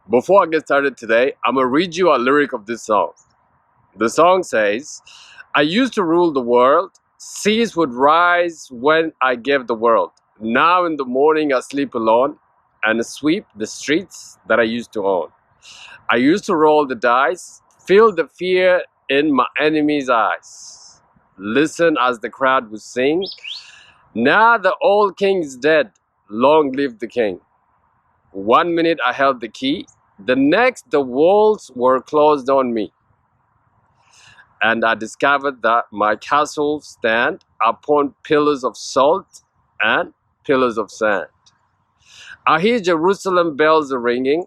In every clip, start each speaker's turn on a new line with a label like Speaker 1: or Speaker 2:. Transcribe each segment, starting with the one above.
Speaker 1: Before I get started today, I'm gonna read you a lyric of this song. The song says, I used to rule the world, seas would rise when I gave the world. Now in the morning I sleep alone and sweep the streets that I used to own. I used to roll the dice, feel the fear in my enemy's eyes. Listen as the crowd would sing. Now the old king is dead, long live the king. 1 minute I held the key, the next the walls were closed on me. And I discovered that my castles stand upon pillars of salt and pillars of sand. I hear Jerusalem bells are ringing,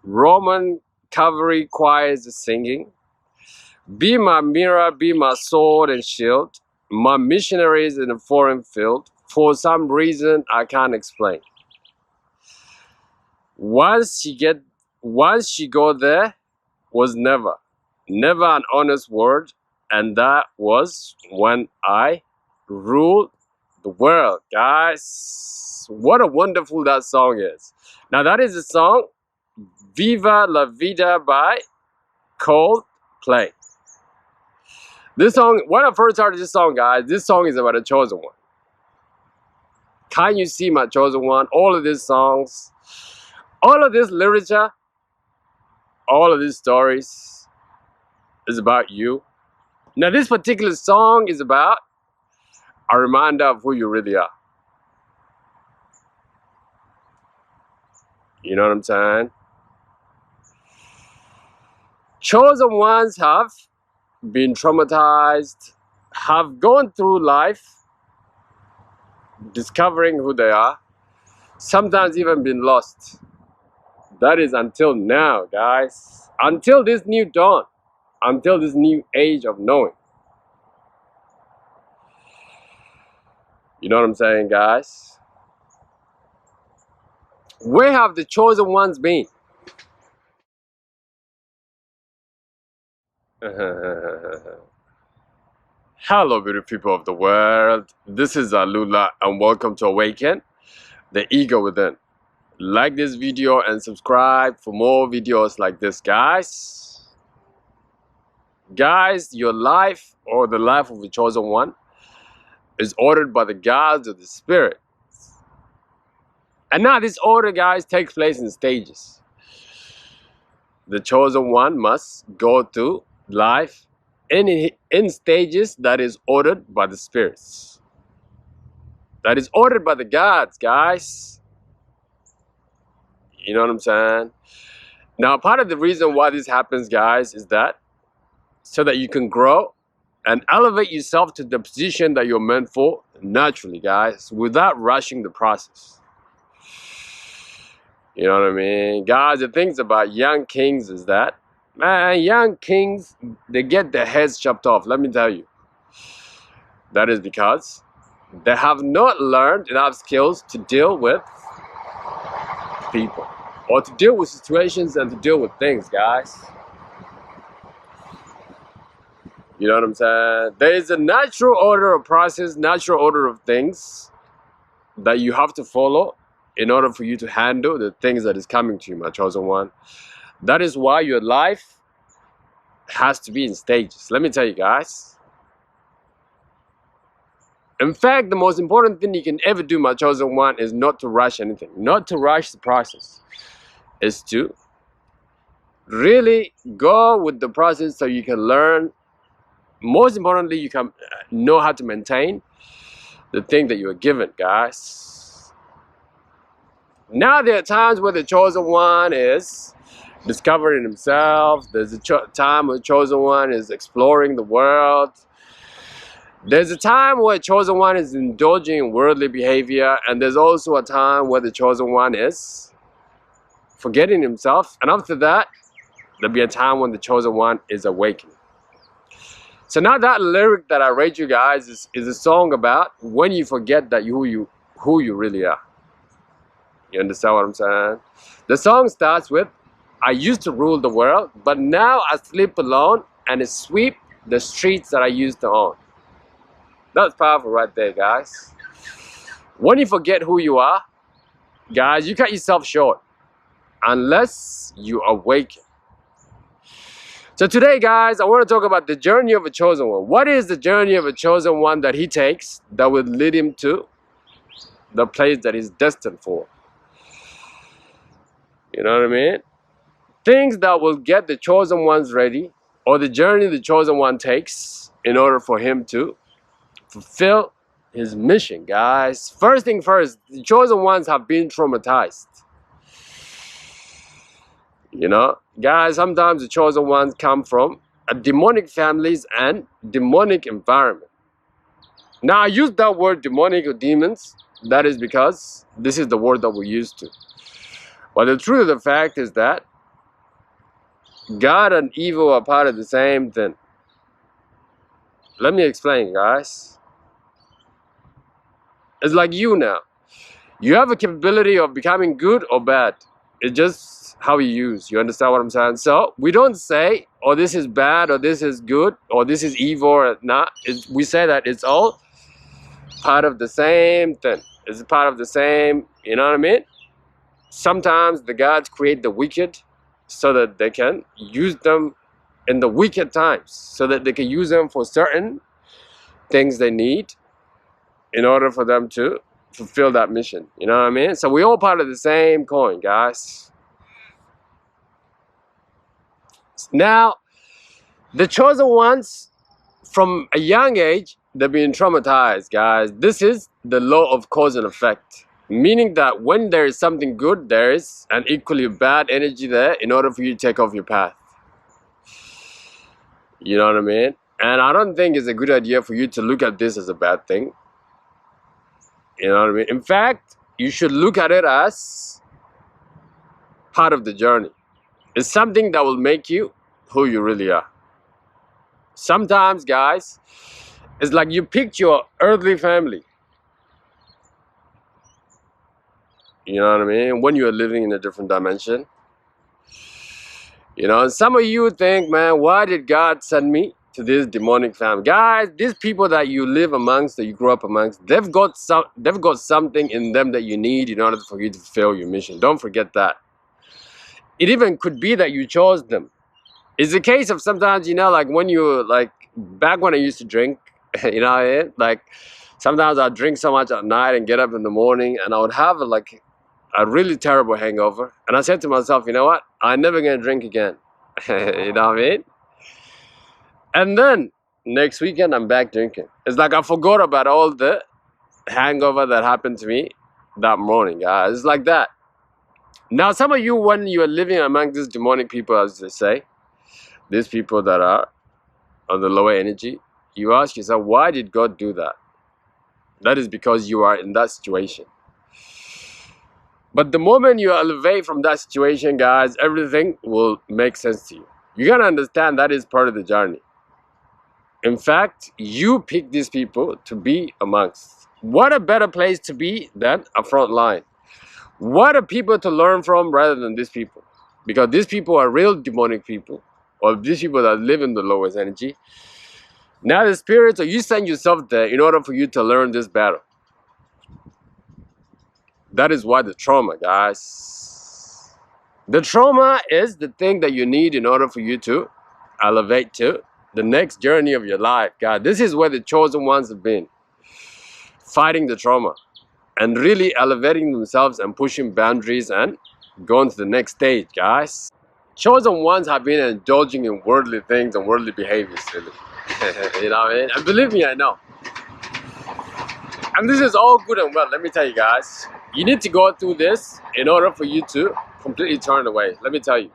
Speaker 1: Roman cavalry choirs are singing. Be my mirror, be my sword and shield, my missionaries in a foreign field, for some reason I can't explain. Once she go there was never an honest word, and that was when I ruled the world, guys. What a wonderful that song is. Now that is the song Viva La Vida by Coldplay. This song, when I first started this song, guys, this song is about a chosen one. Can you see my chosen one? All of these songs, all of this literature, all of these stories is about you. Now this particular song is about a reminder of who you really are. You know what I'm saying? Chosen ones have been traumatized, have gone through life discovering who they are, sometimes even been lost. That is until now, guys. Until this new dawn, until this new age of knowing. You know what I'm saying, guys? Where have the chosen ones been? Hello, beautiful people of the world. This is Alula, and welcome to Awaken the Ego Within. Like this video and subscribe for more videos like this, guys. Guys, your life or the life of the chosen one is ordered by the gods of the spirit. And now this order, guys, takes place in stages. The chosen one must go through life in stages that is ordered by the spirits. That is ordered by the gods, guys. You know what I'm saying? Now, part of the reason why this happens, guys, is that so that you can grow and elevate yourself to the position that you're meant for naturally, guys, without rushing the process. You know what I mean? Guys, the things about young kings is that, man, young kings, they get their heads chopped off, let me tell you. That is because they have not learned enough skills to deal with people, or to deal with situations and to deal with things, guys. You know what I'm saying? There is a natural order of process, natural order of things that you have to follow in order for you to handle the things that is coming to you, my chosen one. That is why your life has to be in stages. Let me tell you, guys. In fact, the most important thing you can ever do, my chosen one, is not to rush anything, not to rush the process. Is to really go with the process so you can learn. Most importantly, you can know how to maintain the thing that you are given, guys. Now there are times where the chosen one is discovering himself. There's a time where the chosen one is exploring the world. There's a time where the chosen one is indulging in worldly behavior, and there's also a time where the chosen one is forgetting himself, and after that, there'll be a time when the chosen one is awakening. So now that lyric that I read you guys is a song about when you forget that who you really are. You understand what I'm saying? The song starts with, I used to rule the world, but now I sleep alone and sweep the streets that I used to own. That's powerful right there, guys. When you forget who you are, Guys, you cut yourself short unless you awaken. So today, guys, I want to talk about the journey of a chosen one. What is the journey of a chosen one that he takes that will lead him to the place that he's destined for? You know what I mean? Things that will get the chosen ones ready, or the journey the chosen one takes in order for him to fulfill his mission, guys. First thing first, the chosen ones have been traumatized. You know, guys, sometimes the chosen ones come from demonic families and demonic environment. Now, I use that word demonic or demons. That is because this is the word that we're used to. But the truth of the fact is that God and evil are part of the same thing. Let me explain, guys. It's like you now. You have a capability of becoming good or bad. It's just how you use. You understand what I'm saying? So we don't say, oh, this is bad, or this is good, or this is evil, or not. We say that it's all part of the same thing. It's part of the same, you know what I mean? Sometimes the gods create the wicked so that they can use them in the wicked times, so that they can use them for certain things they need in order for them to fulfill that mission. You know what I mean? So we're all part of the same coin, guys. Now, the chosen ones, from a young age, they're being traumatized, guys. This is the law of cause and effect. Meaning that when there is something good, there is an equally bad energy there in order for you to take off your path. You know what I mean? And I don't think it's a good idea for you to look at this as a bad thing. You know what I mean? In fact, you should look at it as part of the journey. It's something that will make you who you really are. Sometimes, guys, it's like you picked your earthly family. You know what I mean? When you are living in a different dimension. You know, and some of you think, man, why did God send me to this demonic family? Guys, these people that you live amongst, that you grew up amongst, they've got something in them that you need in order for you to fulfill your mission. Don't forget that. It even could be that you chose them. It's a case of sometimes, you know, like when you, like, back when I used to drink, you know what I mean? Like, sometimes I'd drink so much at night and get up in the morning and I would have a really terrible hangover. And I said to myself, you know what? I'm never going to drink again. You know what I mean? And then next weekend, I'm back drinking. It's like I forgot about all the hangover that happened to me that morning, guys. It's like that. Now, some of you, when you are living among these demonic people, as they say, these people that are on the lower energy, you ask yourself, why did God do that? That is because you are in that situation. But the moment you elevate from that situation, guys, everything will make sense to you. You gotta understand that is part of the journey. In fact, you pick these people to be amongst. What a better place to be than a front line. What are people to learn from rather than these people? Because these people are real demonic people, or these people that live in the lowest energy. Now the spirits, or you send yourself there in order for you to learn this battle. That is why the trauma, guys. The trauma is the thing that you need in order for you to elevate to the next journey of your life, guys. This is where the chosen ones have been. Fighting the trauma and really elevating themselves and pushing boundaries and going to the next stage, guys. Chosen ones have been indulging in worldly things and worldly behaviors, really. You know what I mean? And believe me, I know. And this is all good and well, let me tell you guys. You need to go through this in order for you to completely turn away. Let me tell you.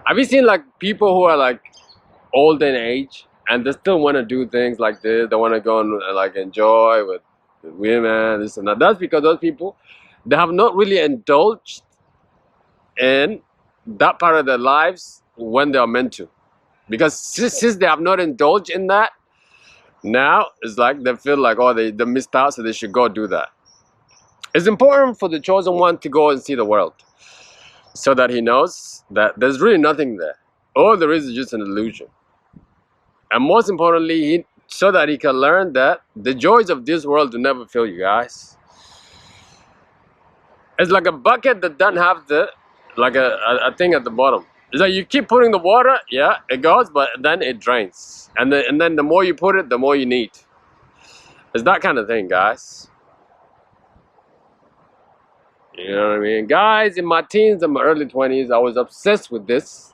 Speaker 1: Have you seen like people who are like old in age and they still want to do things like this? They want to go and like enjoy with women, this and that. That's because those people, they have not really indulged in that part of their lives when they are meant to. Because since they have not indulged in that, now it's like they feel like, oh, they missed out, so they should go do that. It's important for the chosen one to go and see the world so that he knows that there's really nothing there. All there is just an illusion. And most importantly, so that he can learn that the joys of this world will never fill you, guys. It's like a bucket that doesn't have the like a thing at the bottom. It's like you keep putting the water, yeah, it goes, but then it drains. And then the more you put it, the more you need. It's that kind of thing, guys. You know what I mean? Guys, in my teens and my early 20s, I was obsessed with this.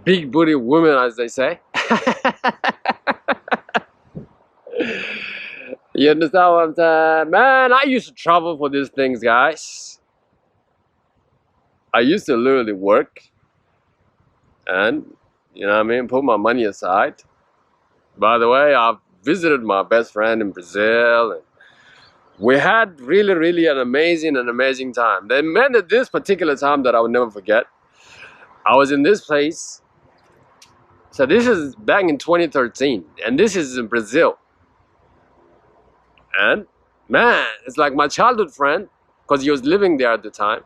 Speaker 1: Big booty woman, as they say. You understand what I'm saying? Man, I used to travel for these things, guys. I used to literally work and, you know what I mean, put my money aside. By the way, I've visited my best friend in Brazil, and we had really an amazing time. They meant at this particular time that I would never forget. I was in this place. So this is back in 2013, and this is in Brazil. And man, it's like my childhood friend, because he was living there at the time.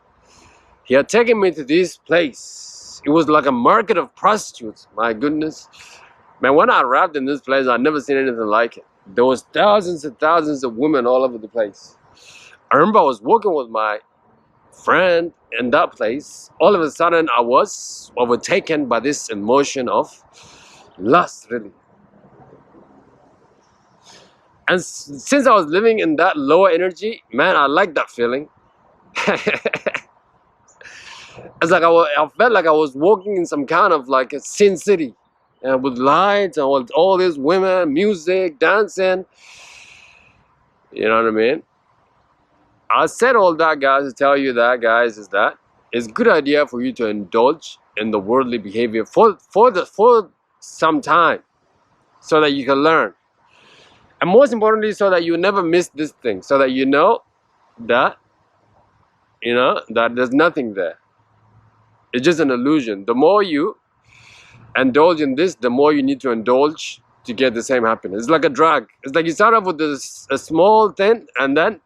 Speaker 1: He had taken me to this place. It was like a market of prostitutes. My goodness. Man, when I arrived in this place, I'd never seen anything like it. There was thousands and thousands of women all over the place. I remember I was walking with my friend in that place. All of a sudden, I was overtaken by this emotion of lust, really. And since I was living in that lower energy, man, I like that feeling. It's like I felt like I was walking in some kind of like a sin city, with lights and all these women, music, dancing. You know what I mean? I said all that, guys, to tell you that, guys, is that it's a good idea for you to indulge in the worldly behavior for some time, so that you can learn. And most importantly, so that you never miss this thing, so that you know that there's nothing there. It's just an illusion. The more you indulge in this, the more you need to indulge to get the same happiness. It's like a drug. It's like you start off with a small thing, and then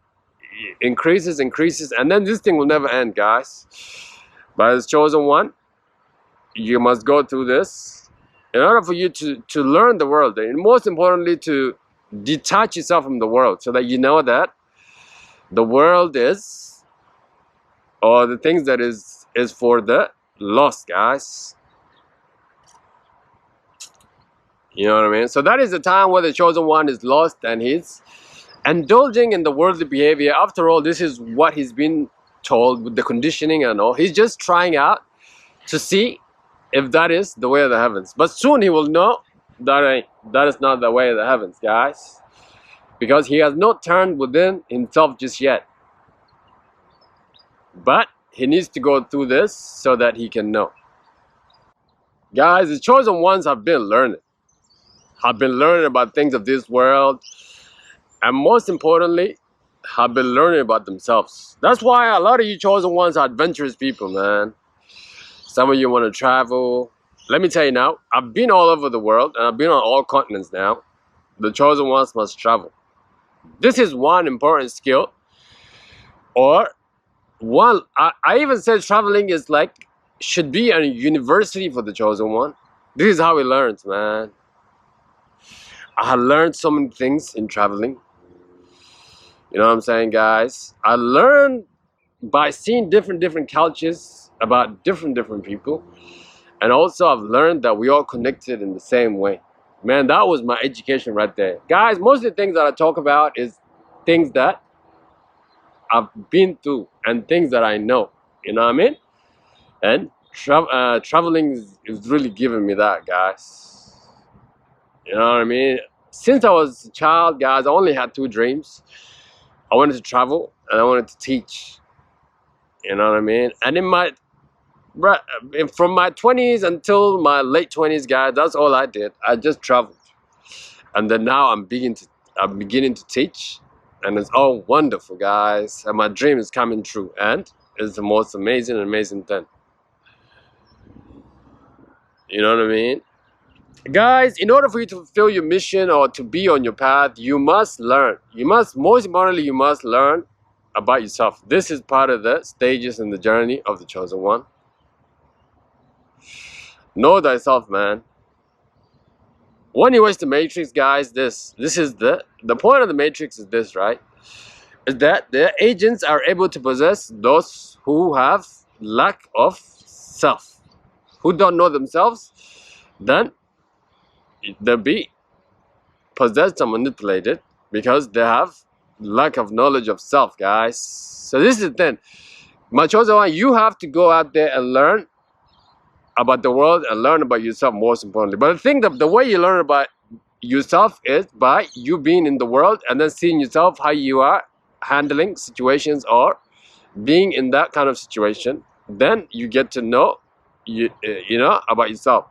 Speaker 1: it increases, and then this thing will never end, guys. But as chosen one, you must go through this in order for you to learn the world, and most importantly, to detach yourself from the world, so that you know that the world is, or the things that is for the lost, guys. You know what I mean? So that is the time where the chosen one is lost and he's indulging in the worldly behavior. After all, this is what he's been told with the conditioning and all. He's just trying out to see if that is the way of the heavens. But soon he will know that is not the way of the heavens, guys. Because he has not turned within himself just yet. But he needs to go through this so that he can know. Guys, the chosen ones have been learning. Have been learning about things of this world. And most importantly, have been learning about themselves. That's why a lot of you chosen ones are adventurous people, man. Some of you want to travel. Let me tell you now, I've been all over the world, and I've been on all continents now. The chosen ones must travel. This is one important skill. Or one, I even said traveling is like, should be a university for the chosen one. This is how he learns, man. I have learned so many things in traveling. You know what I'm saying, guys? I learned by seeing different cultures about different people. And also I've learned that we all connected in the same way. Man, that was my education right there. Guys, most of the things that I talk about is things that I've been through and things that I know. You know what I mean? And traveling is really giving me that, guys. You know what I mean? Since I was a child, guys, I only had two dreams. I wanted to travel and I wanted to teach. You know what I mean? And from my 20s until my late 20s, guys, that's all I did. I just traveled. And then now I'm beginning to teach. And it's all wonderful, guys. And my dream is coming true. And it's the most amazing thing. You know what I mean? Guys, in order for you to fulfill your mission or to be on your path, you must learn. Most importantly, you must learn about yourself. This is part of the stages in the journey of the chosen one. Know thyself, man. When you watch the Matrix, guys, this is the point of the Matrix is this, right? is that the agents are able to possess those who have lack of self, who don't know themselves. Then they'll be possessed and manipulated because they have lack of knowledge of self, guys. So this is the thing, my chosen one. You have to go out there and learn about the world and learn about yourself, most importantly. But I think that the way you learn about yourself is by you being in the world and then seeing yourself, how you are handling situations or being in that kind of situation. Then you get to know you know about yourself,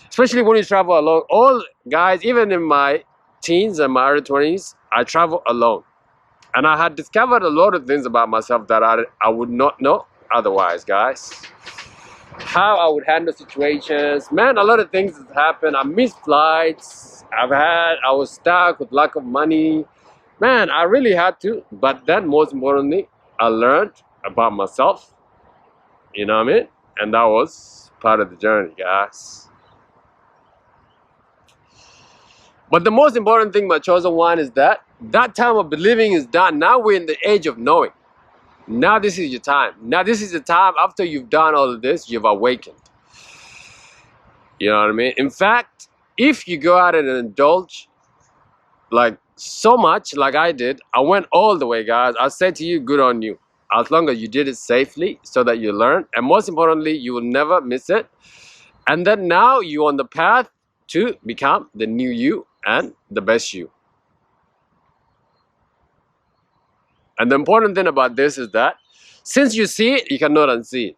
Speaker 1: especially when you travel alone. All guys, even in my teens and my early 20s, I travel alone, and I had discovered a lot of things about myself that I would not know otherwise, guys. How I would handle situations, man, a lot of things has happened. I missed flights, I was stuck with lack of money, man. I really had to, but then most importantly, I learned about myself, you know what I mean? And that was part of the journey, guys. But the most important thing, my chosen one, is that time of believing is done. Now we're in the age of knowing. Now this is your time. Now this is the time after you've done all of this, you've awakened. You know what I mean? In fact, if you go out and indulge like so much like I did, I went all the way, guys. I say to you, good on you. As long as you did it safely so that you learn. And most importantly, you will never miss it. And then now you're on the path to become the new you and the best you. And the important thing about this is that since you see it, you cannot unsee it.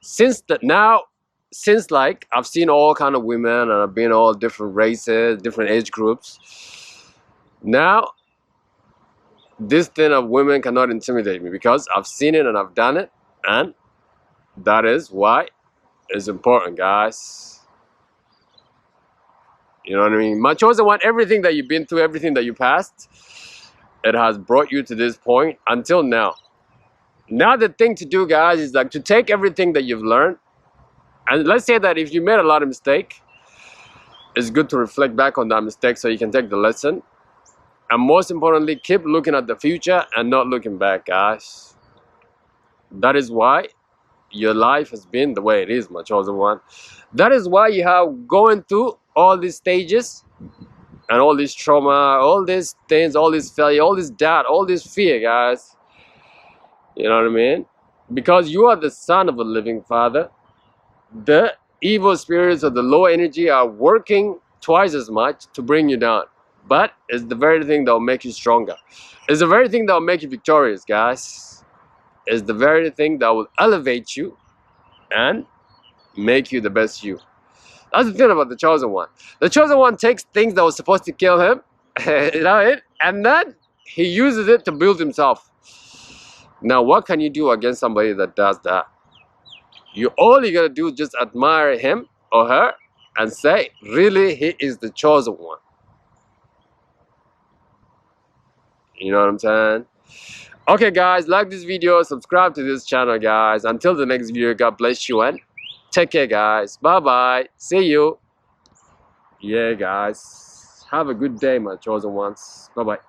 Speaker 1: Since like I've seen all kind of women and I've been all different races, different age groups. Now, this thing of women cannot intimidate me because I've seen it and I've done it, and that is why it's important, guys. You know what I mean? My chosen one, everything that you've been through, everything that you passed, it has brought you to this point until now. Now the thing to do, guys, is like to take everything that you've learned, and let's say that if you made a lot of mistakes, it's good to reflect back on that mistake so you can take the lesson. And most importantly, keep looking at the future and not looking back, guys. That is why your life has been the way it is, my chosen one. That is why you have going through all these stages and all this trauma, all these things, all this failure, all this doubt, all this fear, guys. You know what I mean? Because you are the son of a living father. The evil spirits of the low energy are working twice as much to bring you down. But it's the very thing that will make you stronger. It's the very thing that will make you victorious, guys. It's the very thing that will elevate you and make you the best you. That's the thing about the chosen one. The chosen one takes things that were supposed to kill him, you know, and then he uses it to build himself. Now, what can you do against somebody that does that? All you gotta do is just admire him or her and say, really, he is the chosen one. You know what I'm saying? Okay, guys, like this video, subscribe to this channel, guys. Until the next video, God bless you and take care, guys. Bye-bye. See you. Yeah, guys. Have a good day, my chosen ones. Bye-bye.